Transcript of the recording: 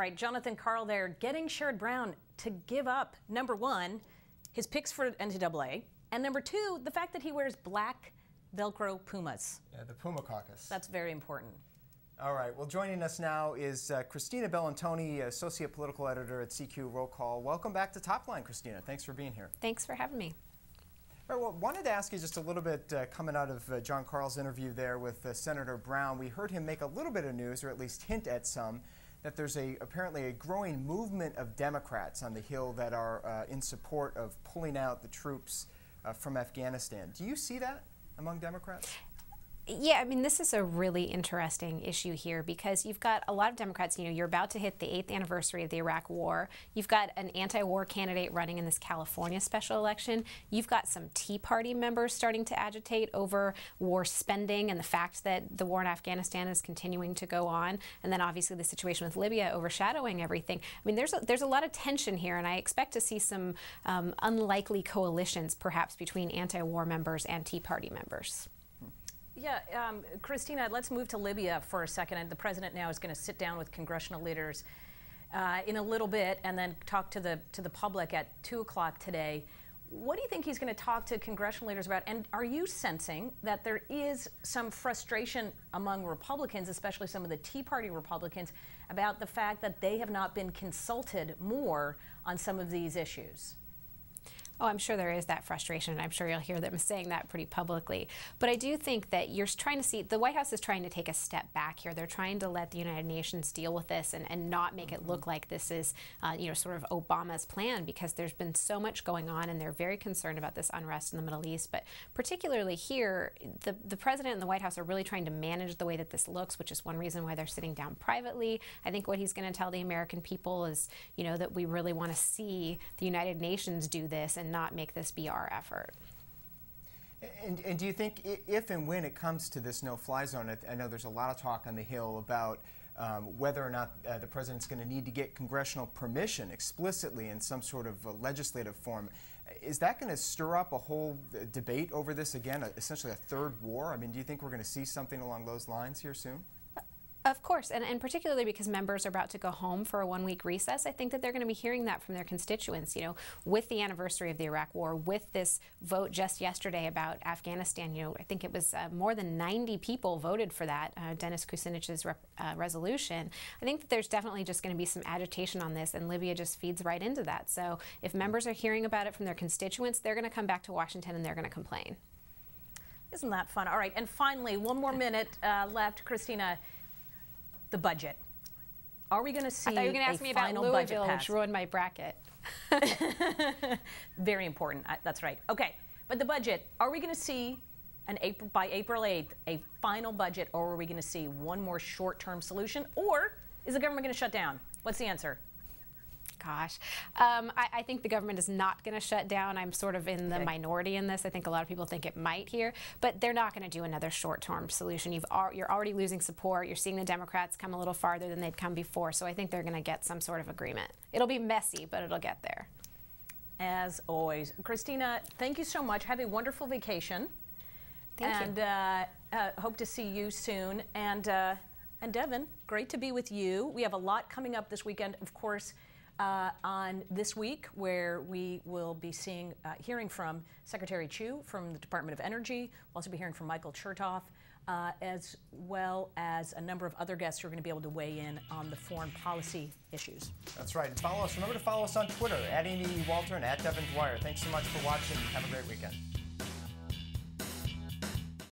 right, Jonathan Karl there getting Sherrod Brown to give up, number one, his picks for NCAA, and number two, the fact that he wears black Velcro Pumas. Yeah, the Puma Caucus. That's very important. All right, well, joining us now is Christina Bellantoni, Associate Political Editor at CQ Roll Call. Welcome back to Top Line, Christina. Thanks for being here. Thanks for having me. All right, well, wanted to ask you just a little bit, coming out of John Karl's interview there with Senator Brown. We heard him make a little bit of news, or at least hint at some, that there's apparently a growing movement of Democrats on the Hill that are in support of pulling out the troops from Afghanistan. Do you see that among Democrats? Yeah, I mean, this is a really interesting issue here because you've got a lot of Democrats, you're about to hit the 8th anniversary of the Iraq War. You've got an anti-war candidate running in this California special election. You've got some Tea Party members starting to agitate over war spending and the fact that the war in Afghanistan is continuing to go on. And then obviously the situation with Libya overshadowing everything. I mean, there's a lot of tension here, and I expect to see some unlikely coalitions perhaps between anti-war members and Tea Party members. Yeah, Christina, let's move to Libya for a second. And the president now is going to sit down with congressional leaders in a little bit and then talk to the public at 2 o'clock today. What do you think he's going to talk to congressional leaders about? And are you sensing that there is some frustration among Republicans, especially some of the Tea Party Republicans, about the fact that they have not been consulted more on some of these issues? Oh, I'm sure there is that frustration, and I'm sure you'll hear them saying that pretty publicly. But I do think that you're trying to see, the White House is trying to take a step back here. They're trying to let the United Nations deal with this and not make it look like this is, sort of Obama's plan, because there's been so much going on, and they're very concerned about this unrest in the Middle East. But particularly here, the president and the White House are really trying to manage the way that this looks, which is one reason why they're sitting down privately. I think what he's going to tell the American people is, that we really want to see the United Nations do this and not make this be our effort. And do you think if and when it comes to this no-fly zone, I know there's a lot of talk on the Hill about whether or not the president's going to need to get congressional permission explicitly in some sort of legislative form. Is that going to stir up a whole debate over this again, essentially a third war? I mean, do you think we're going to see something along those lines here soon? Of course, and particularly because members are about to go home for a one-week recess, I think that they're going to be hearing that from their constituents. With the anniversary of the Iraq War, with this vote just yesterday about Afghanistan, I think it was more than 90 people voted for that, Dennis Kucinich's resolution. I think that there's definitely just going to be some agitation on this, and Libya just feeds right into that. So if members are hearing about it from their constituents, they're going to come back to Washington and they're going to complain. Isn't that fun? All right, and finally, one more minute left, Christina. The budget. Are we going to see I thought you were going to ask me about Louisville, which ruined my bracket. Very important. That's right. Okay, but the budget. Are we going to see by April 8th a final budget, or are we going to see one more short-term solution, or is the government going to shut down? What's the answer? Gosh, I think the government is not going to shut down. I'm sort of in the minority in this. I think a lot of people think it might here, but they're not going to do another short-term solution. You're already losing support. You're seeing the Democrats come a little farther than they'd come before, so I think they're going to get some sort of agreement. It'll be messy, but it'll get there. As always. Christina, thank you so much. Have a wonderful vacation. Thank you. And hope to see you soon. And Devin, great to be with you. We have a lot coming up this weekend, of course, on This Week, where we will be hearing from Secretary Chu from the Department of Energy. We'll also be hearing from Michael Chertoff, as well as a number of other guests who are going to be able to weigh in on the foreign policy issues. That's right. And follow us. Remember to follow us on Twitter, @AndyWalter and @DevinDwyer. Thanks so much for watching. Have a great weekend.